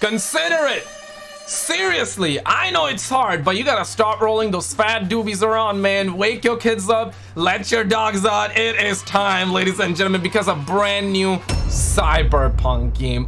Consider it. Seriously, I know it's hard, but you gotta stop rolling those fat doobies around, man. Wake your kids up, let your dogs out. It is time, ladies and gentlemen, because a brand new Cyberpunk game.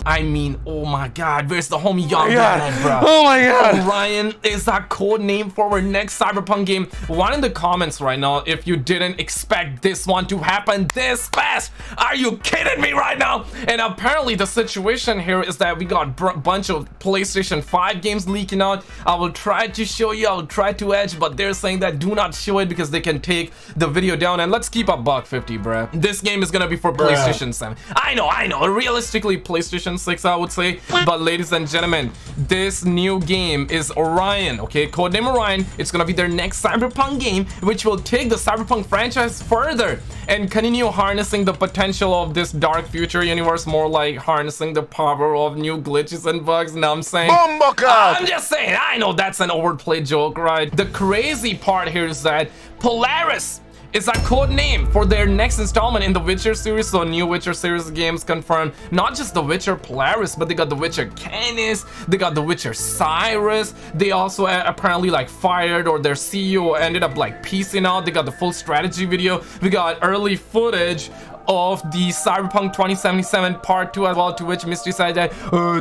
I mean, oh my god, where's the homie young guy, bro? Oh my god. Ryan is that code name for our next Cyberpunk game. One in the comments right now if you didn't expect this one to happen this fast. Are you kidding me right now? And apparently the situation here is that we got a bunch of PlayStation 5 games leaking out. I will try to show you, I will try to edge, but they're saying that do not show it because they can take the video down. And let's keep a $150, bruh. This game is gonna be for PlayStation 7. I know, realistically PlayStation 6 I would say, but ladies and gentlemen, this new game is Orion, okay, codename Orion. It's gonna be their next Cyberpunk game, which will take the Cyberpunk franchise further and continue harnessing the potential of this dark future universe, more like harnessing the power of new glitches and bugs. Now I'm saying, I'm just saying, I know that's an overplayed joke, right? The crazy part here is that Polaris is a code name for their next installment in the Witcher series. So new Witcher series games confirmed, not just the Witcher Polaris, but they got the Witcher Canis, they got the Witcher Cyrus. They also apparently like fired, or their CEO ended up like piecing out. They got the full strategy video. We got early footage of the Cyberpunk 2077 Part 2 as well, to which Mystery said that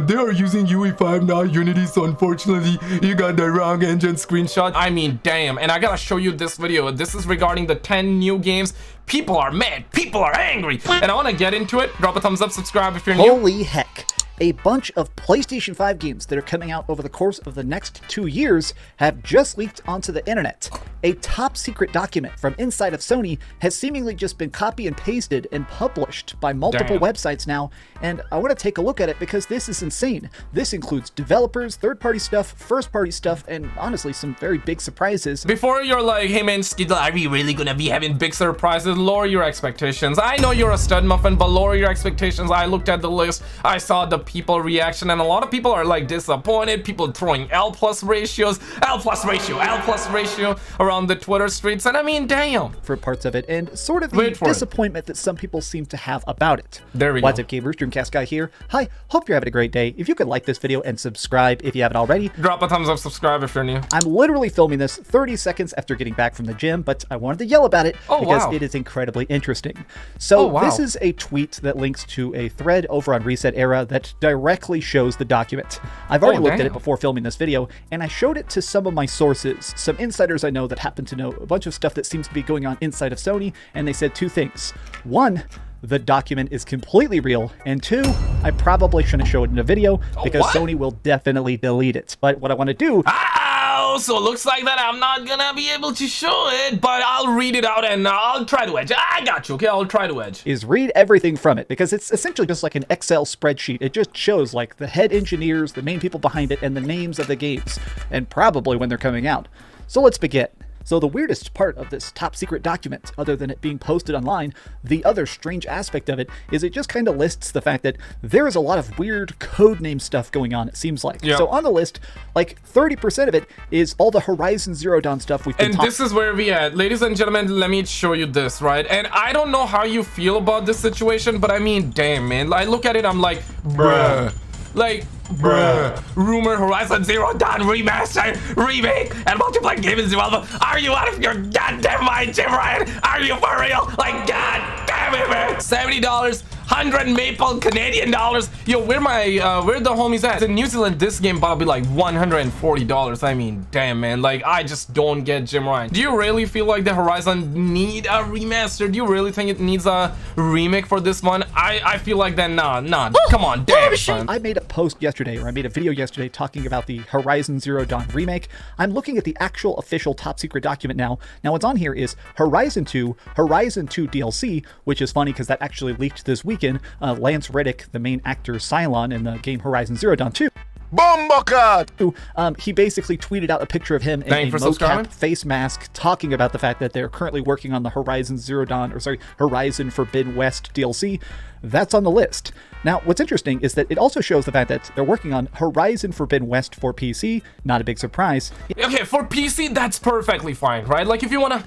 they are using UE5 now, Unity, so unfortunately you got the wrong engine screenshot. I mean, damn. And I gotta show you this video. This is regarding the 10 new games. People are mad, people are angry, and I want to get into it. Drop a thumbs up, subscribe if you're new. Holy heck. A bunch of PlayStation 5 games that are coming out over the course of the next 2 years have just leaked onto the internet. A top secret document from inside of Sony has seemingly just been copy and pasted and published by multiple websites now, and I want to take a look at it because this is insane. This includes developers, third-party stuff, first-party stuff, and honestly some very big surprises. Before you're like, hey man, Skittle, are we really gonna be having big surprises? Lower your expectations. I know you're a stud muffin, but lower your expectations. I looked at the list, I saw the people reaction, and a lot of people are like disappointed. People throwing L plus ratio around the Twitter streets, and I mean, damn. For parts of it, and sort of the disappointment that some people seem to have about it. There we go. What's up, gamers? DreamCastGuy here. Hi, hope you're having a great day. If you could like this video and subscribe if you haven't already. Drop a thumbs up, subscribe if you're new. I'm literally filming this 30 seconds after getting back from the gym, but I wanted to yell about it because it is incredibly interesting. So this is a tweet that links to a thread over on Reset Era that directly shows the document. I've already looked at it before filming this video, and I showed it to some of my sources, some insiders I know that happen to know a bunch of stuff that seems to be going on inside of Sony, and they said two things. One, the document is completely real, and two, I probably shouldn't show it in a video because Sony will definitely delete it. But what I want to do... So it looks like that I'm not gonna be able to show it, but I'll read it out and I'll try to edge. I got you, okay? I'll try to edge. Is read everything from it, because it's essentially just like an Excel spreadsheet. It just shows like the head engineers, the main people behind it, and the names of the games, and probably when they're coming out. So let's begin. So the weirdest part of this top secret document, other than it being posted online, the other strange aspect of it is it just kind of lists the fact that there is a lot of weird codename stuff going on, it seems like. So on the list, like 30% of it is all the Horizon Zero Dawn stuff we've been talking about. And this is where we at. Ladies and gentlemen, let me show you this, right? And I don't know how you feel about this situation, but I mean, damn, man. I look at it, I'm like, bruh. Like, bruh. Rumor Horizon Zero Dawn remaster, remake, and multiplayer game is development. Are you out of your goddamn mind, Jim Ryan? Are you for real? Like, god damn it, man. $70, 100 maple Canadian dollars. Yo, where the homies at? In New Zealand, this game about to be like $140. I mean, damn, man. Like, I just don't get Jim Ryan. Do you really feel like the Horizon need a remaster? Do you really think it needs a remake for this one? I feel like that, nah. Come on, damn, son. I made a post yesterday, or I made a video yesterday talking about the Horizon Zero Dawn remake. I'm looking at the actual official top secret document now. Now, what's on here is Horizon 2, Horizon 2 DLC, which is funny because that actually leaked this weekend. Lance Reddick, the main actor Cylon in the game Horizon Zero Dawn 2. He basically tweeted out a picture of him in a mocap face mask talking about the fact that they're currently working on the Horizon Zero Dawn, or sorry, Horizon Forbidden West DLC. that's on the list. Now, what's interesting is that it also shows the fact that they're working on Horizon Forbidden West for PC. Not a big surprise. Okay, for PC, that's perfectly fine, right? Like if you wanna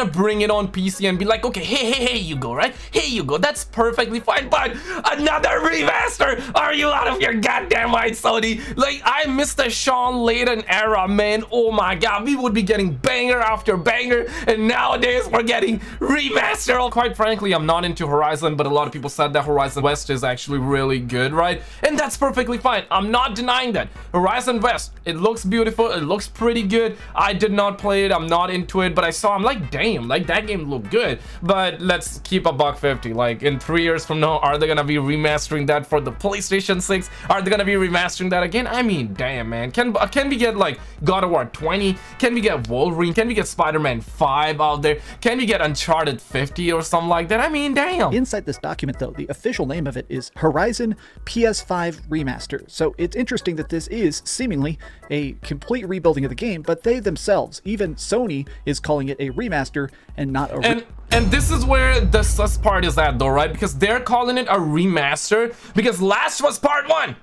bring it on PC and be like, okay, hey, you go, right? Hey, you go. That's perfectly fine. But another remaster? Are you out of your goddamn mind, Sony? Like, I miss the Sean Layden era, man. Oh my god, we would be getting banger after banger, and nowadays we're getting remaster. Quite frankly, I'm not into Horizon, but a lot of people said that Horizon West is actually really good, right? And that's perfectly fine. I'm not denying that. Horizon West, it looks beautiful, it looks pretty good. I did not play it, I'm not into it, but I saw, I'm like, damn, like that game looked good. But let's keep a $150. Like in 3 years from now, are they gonna be remastering that for the PlayStation 6? Are they gonna be remastering that again? I mean, damn, man. Can we get like God of War 20? Can we get Wolverine? Can we get Spiderman 5 out there? Can we get Uncharted 50 or something like that? I mean, damn. Inside this document, though, the official name of it is Horizon PS5 Remaster. So it's interesting that this is seemingly a complete rebuilding of the game, but they themselves, even Sony, is calling it a remaster and not a and this is where the sus part is at, though, right? Because they're calling it a remaster because Last was Part 1.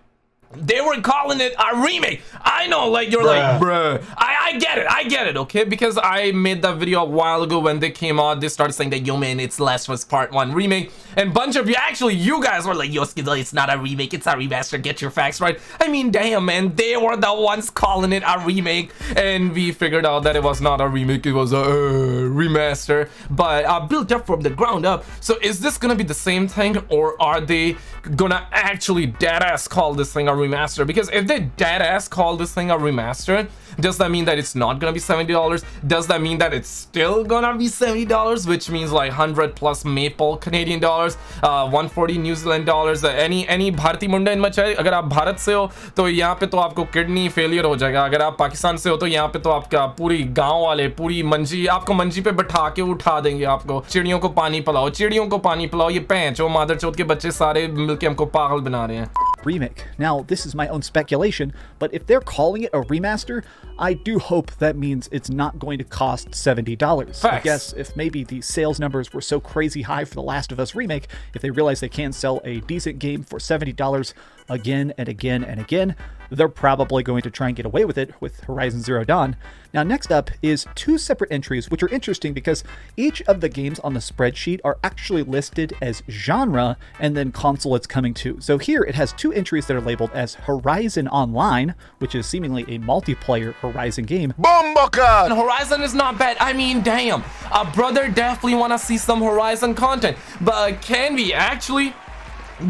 They were calling it a remake. I know, like, you're like, bruh. I get it, okay? Because I made that video a while ago when they came out. They started saying that, yo, man, it's Last of Us Part 1 remake. And bunch of you, actually, you guys were like, yo, Skizzle, it's not a remake, it's a remaster. Get your facts right. I mean, damn, man, they were the ones calling it a remake. And we figured out that it was not a remake, it was a remaster. But built up from the ground up. So is this gonna be the same thing? Or are they gonna actually deadass call this thing a remaster? Because if they deadass call this thing a remaster, does that mean that it's not gonna be $70? Does that mean that it's still gonna be $70, which means like 100 plus maple Canadian dollars, 140 New Zealand dollars? Any भारतीय मुंडा इनमें चाहिए? अगर आप भारत से हो तो यहाँ पे तो आपको किडनी फेलियर हो जाएगा. अगर आप पाकिस्तान से हो तो यहाँ पे तो आपका पूरी गांव वाले पूरी मंजी आपको मंजी पे बैठा के उठा देंगे. आपको चिड़ियों को पानी पिलाओ, चिड़ियों को पानी पिलाओ. ये पैंचो मादर चौथ के बच्चे सारे मिलके हमको पागल बना रहे हैं. Remake. Now, this is my own speculation, but if they're calling it a remaster, I do hope that means it's not going to cost $70. Facts. I guess if maybe the sales numbers were so crazy high for The Last of Us Remake, if they realize they can sell a decent game for $70 again and again and again, they're probably going to try and get away with it with Horizon Zero Dawn. Now, next up is two separate entries, which are interesting because each of the games on the spreadsheet are actually listed as genre and then console it's coming to. So here it has two entries that are labeled as Horizon Online, which is seemingly a multiplayer Horizon game. And Horizon is not bad. I mean, damn, a brother definitely want to see some Horizon content, but can we actually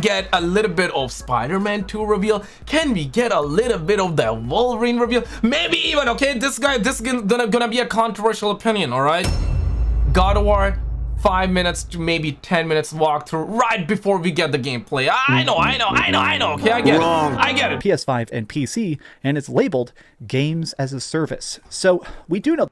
get a little bit of Spider-Man 2 reveal? Can we get a little bit of the Wolverine reveal? Maybe even, okay, this is gonna be a controversial opinion, all right? God of War, 5 minutes to maybe 10 minutes walkthrough right before we get the gameplay. I know, okay, I get it. PS5 and PC, and it's labeled Games as a Service. So we do know,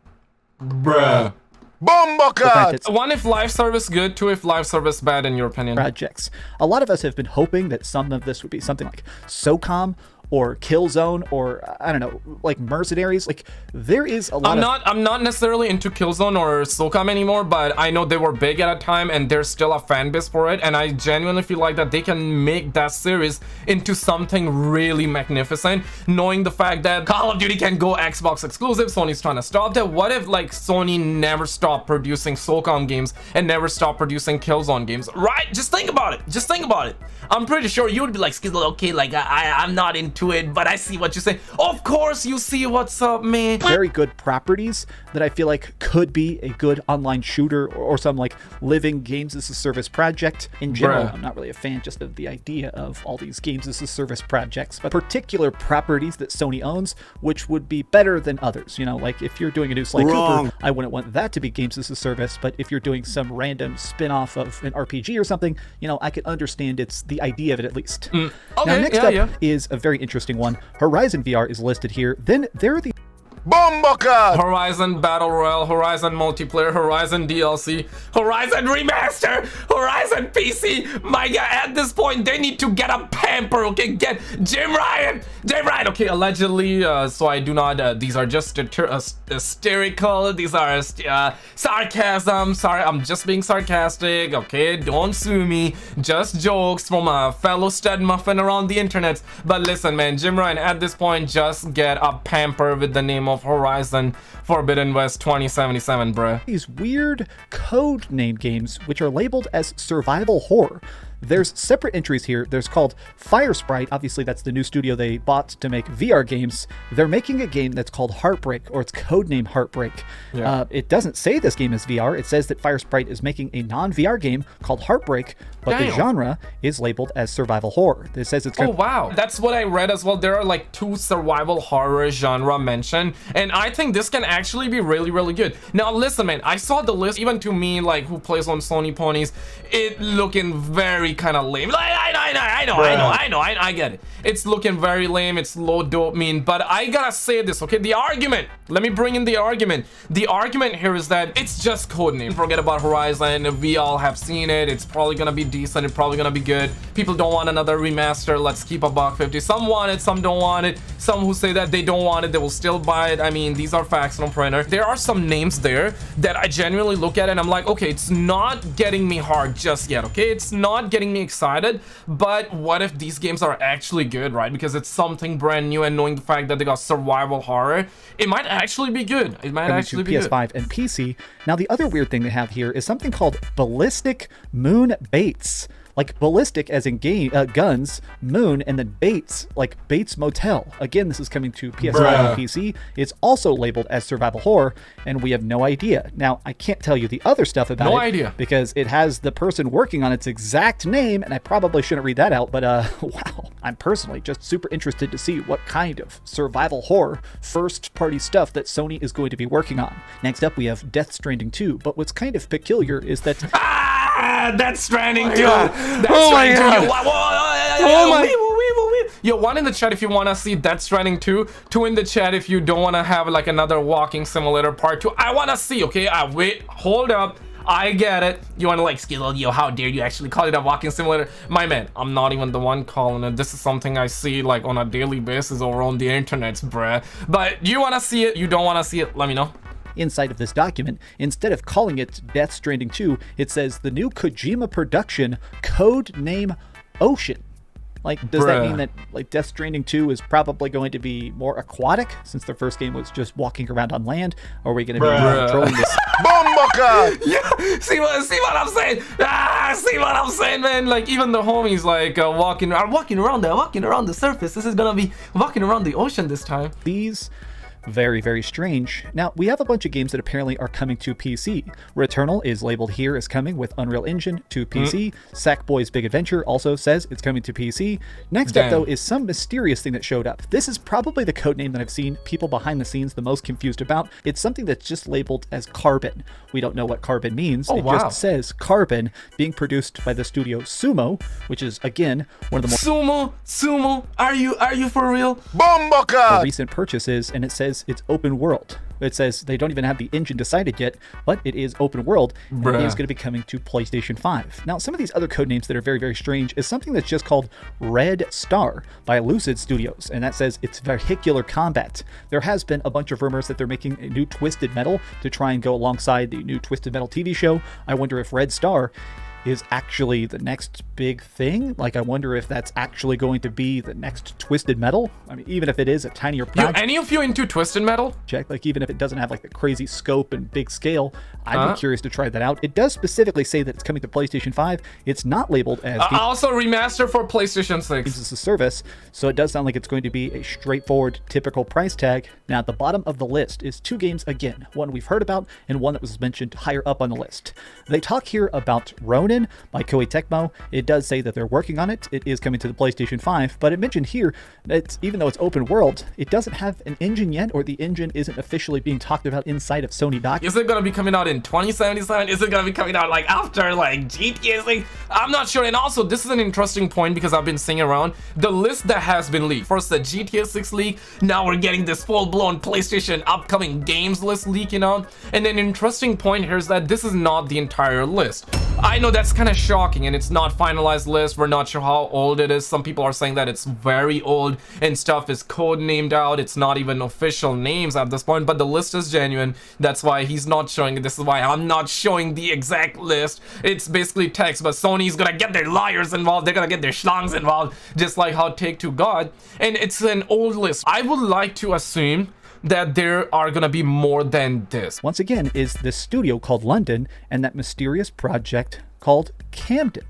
bruh. One, if live service good. Two, if live service bad, in your opinion. Projects. A lot of us have been hoping that some of this would be something like SOCOM or Killzone or, I don't know, like Mercenaries. Like, there is a lot I'm not necessarily into Killzone or SOCOM anymore, but I know they were big at a time and there's still a fan base for it, and I genuinely feel like that they can make that series into something really magnificent, knowing the fact that Call of Duty can go Xbox exclusive. Sony's trying to stop that. What if, like, Sony never stopped producing SOCOM games and never stopped producing Killzone games, right? Just think about it. I'm pretty sure you would be like, Skizzle, okay, like, I'm not into it, but I see what you're saying. Of course you see what's up, man. Very good properties that I feel like could be a good online shooter or some like living games as a service project. In general, I'm not really a fan just of the idea of all these games as a service projects, but particular properties that Sony owns, which would be better than others. You know, like if you're doing a new Sly Cooper, I wouldn't want that to be games as a service, but if you're doing some random spin-off of an RPG or something, you know, I can understand it's the idea of it at least. Okay, now, next up is a very interesting one. Horizon VR is listed here. Then there are the Bomboca! Horizon Battle Royale, Horizon Multiplayer, Horizon DLC, Horizon Remaster, Horizon PC. My God, at this point, they need to get a pamper, okay? Get Jim Ryan, okay, allegedly, so I do not, these are just hysterical, these are sarcasm, sorry, I'm just being sarcastic, okay? Don't sue me, just jokes from a fellow stud muffin around the internet. But listen, man, Jim Ryan, at this point, just get a pamper with the name of Horizon Forbidden West 2077, bruh. These weird code name games which are labeled as survival horror. There's separate entries here. There's called Firesprite. Obviously, that's the new studio they bought to make VR games. They're making a game that's called Heartbreak, or it's codename Heartbreak. Yeah. It doesn't say this game is VR. It says that Firesprite is making a non-VR game called Heartbreak, but the genre is labeled as survival horror. It says it's Oh, wow. That's what I read as well. There are like 2 survival horror genre mentioned, and I think this can actually be really, really good. Now, listen, man, I saw the list. Even to me, like, who plays on Sony ponies, it looking very kind of lame. Like, I get it. It's looking very lame. It's low dopamine, but I gotta say this, okay? The argument, let me bring in the argument. The argument here is that it's just codename. Forget about Horizon. We all have seen it. It's probably gonna be decent. It's probably gonna be good. People don't want another remaster. Let's keep $150. Some want it, some don't want it. Some who say that they don't want it, they will still buy it. I mean, these are facts, no printer. There are some names there that I genuinely look at and I'm like, okay, it's not getting me hard just yet, okay? It's not getting me excited, but what if these games are actually good, right? Because it's something brand new, and knowing the fact that they got survival horror, it might actually be good. It might actually be PS5 good. and PC. Now, the other weird thing they have here is something called Ballistic Moon Baits. Like ballistic as in guns, moon, and then Bates, like Bates Motel. Again, this is coming to PS5 and PC. It's also labeled as survival horror, and we have no idea. Now, I can't tell you the other stuff about it. No idea. Because it has the person working on its exact name, and I probably shouldn't read that out, but wow. I'm personally just super interested to see what kind of survival horror first-party stuff that Sony is going to be working on. Next up, we have Death Stranding 2, but what's kind of peculiar is that... Death Stranding 2. Oh my God. Yo, 1 in the chat if you want to see Death Stranding 2. 2 in the chat if you don't want to have like another walking simulator part 2. I want to see, okay? Wait, hold up. I get it. You want to like skill, yo, how dare you actually call it a walking simulator? My man, I'm not even the one calling it. This is something I see like on a daily basis over on the internet, bruh. But you want to see it, you don't want to see it, let me know. Inside of this document, instead of calling it Death Stranding 2, it says the new Kojima production, code name Ocean. Like, does that mean that like Death Stranding 2 is probably going to be more aquatic since their first game was just walking around on land? Or are we going to be controlling this? Bomboca! Yeah, see what I'm saying? See what I'm saying, man? Like, even the homies like walking around the surface. This is gonna be walking around the ocean this time. These very, very strange. Now, we have a bunch of games that apparently are coming to PC. Returnal is labeled here as coming with Unreal Engine to PC. Sackboy's Big Adventure also says it's coming to PC. Next up, though, is some mysterious thing that showed up. This is probably the codename that I've seen people behind the scenes the most confused about. It's something that's just labeled as Carbon. We don't know what Carbon means. It just says Carbon, being produced by the studio Sumo, which is, again, one of the more... Sumo, are you for real? Bomboca! Recent purchases, and it says it's open world. It says they don't even have the engine decided yet, but it is open world, and it is going to be coming to PlayStation 5. Now, some of these other codenames that are very, very strange is something that's just called Red Star by Lucid Studios, and that says it's vehicular combat. There has been a bunch of rumors that they're making a new Twisted Metal to try and go alongside the new Twisted Metal TV show. I wonder if Red Star is actually the next big thing. Like, I wonder if that's actually going to be the next Twisted Metal. I mean, even if it is a tinier project. Any of you into Twisted Metal? Like, even if it doesn't have like the crazy scope and big scale, I'd be curious to try that out. It does specifically say that it's coming to PlayStation 5. It's not labeled as also remaster for PlayStation 6. It's a service, so it does sound like it's going to be a straightforward, typical price tag. Now, at the bottom of the list is 2 games again, one we've heard about and one that was mentioned higher up on the list. They talk here about Ronin Ronin by Koei Tecmo. It does say that they're working on it. It is coming to the PlayStation 5, but it mentioned here that even though it's open world, it doesn't have an engine yet, or the engine isn't officially being talked about inside of Sony doc. Is it gonna be coming out in 2077? Is it gonna be coming out like after like GTA 6? I'm not sure. And also, this is an interesting point because I've been seeing around the list that has been leaked. First the GTA 6 leak, now we're getting this full-blown PlayStation upcoming games list leaking out. And an interesting point here is that this is not the entire list. I know that's kind of shocking, and it's not finalized list. We're not sure how old it is. Some people are saying that it's very old and stuff is code named out. It's not even official names at this point, but the list is genuine. That's why he's not showing it. This is why I'm not showing the exact list. It's basically text, but Sony's gonna get their liars involved. They're gonna get their schlongs involved, just like how Take-Two got. And it's an old list. I would like to assume that there are gonna be more than this. Once again, is this studio called London and that mysterious project called Camden.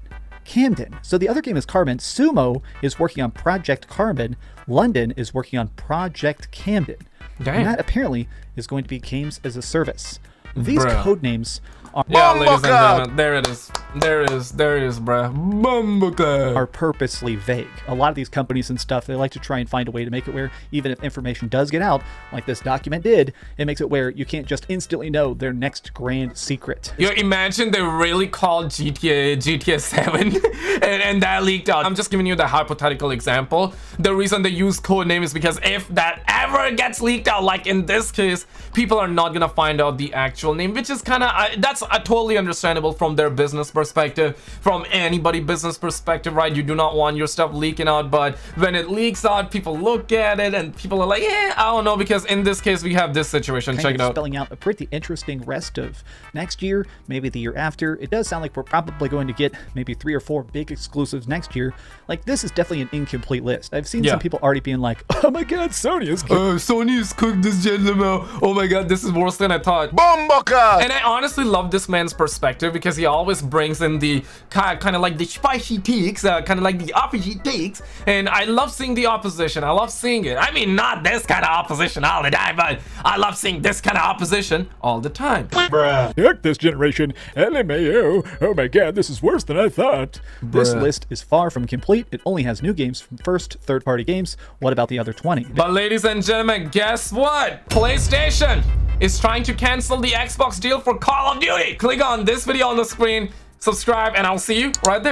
So the other game is Carbon. Sumo is working on Project Carbon. London is working on Project Camden. Damn. And that apparently is going to be games as a service. These code names are ladies and gentlemen, there it is, bruh. Bumbleclad are purposely vague. A lot of these companies and stuff, they like to try and find a way to make it where even if information does get out, like this document did, it makes it where you can't just instantly know their next grand secret. You imagine they really called GTA 7 and that leaked out. I'm just giving you the hypothetical example. The reason they use code name is because if that ever gets leaked out, like in this case, people are not gonna find out the actual name, which is kind of that's totally understandable from their business perspective, from anybody business perspective, right? You do not want your stuff leaking out, but when it leaks out, people look at it and people are like, yeah, I don't know, because in this case we have this situation. Check it out. Spelling out a pretty interesting rest of next year, maybe the year after. It does sound like we're probably going to get maybe 3 or 4 big exclusives next year. Like, this is definitely an incomplete list. I've seen some people already being like, oh my god, Sony is cooked this gentleman. Oh my god, this is worse than I thought. Bomboka! And I honestly love this man's perspective because he always brings in the kind of like the spicy takes, kind of like the opposite takes, and I love seeing the opposition. I love seeing it. I mean, not this kind of opposition all the time, but I love seeing this kind of opposition all the time. Bruh. Heck, this generation, LMAO. Oh my god, this is worse than I thought. This list is far from complete. It only has new games from first third-party games. What about the other 20? But ladies and gentlemen, guess what? PlayStation is trying to cancel the Xbox deal for Call of Duty. Click on this video on the screen, subscribe, and I'll see you right there.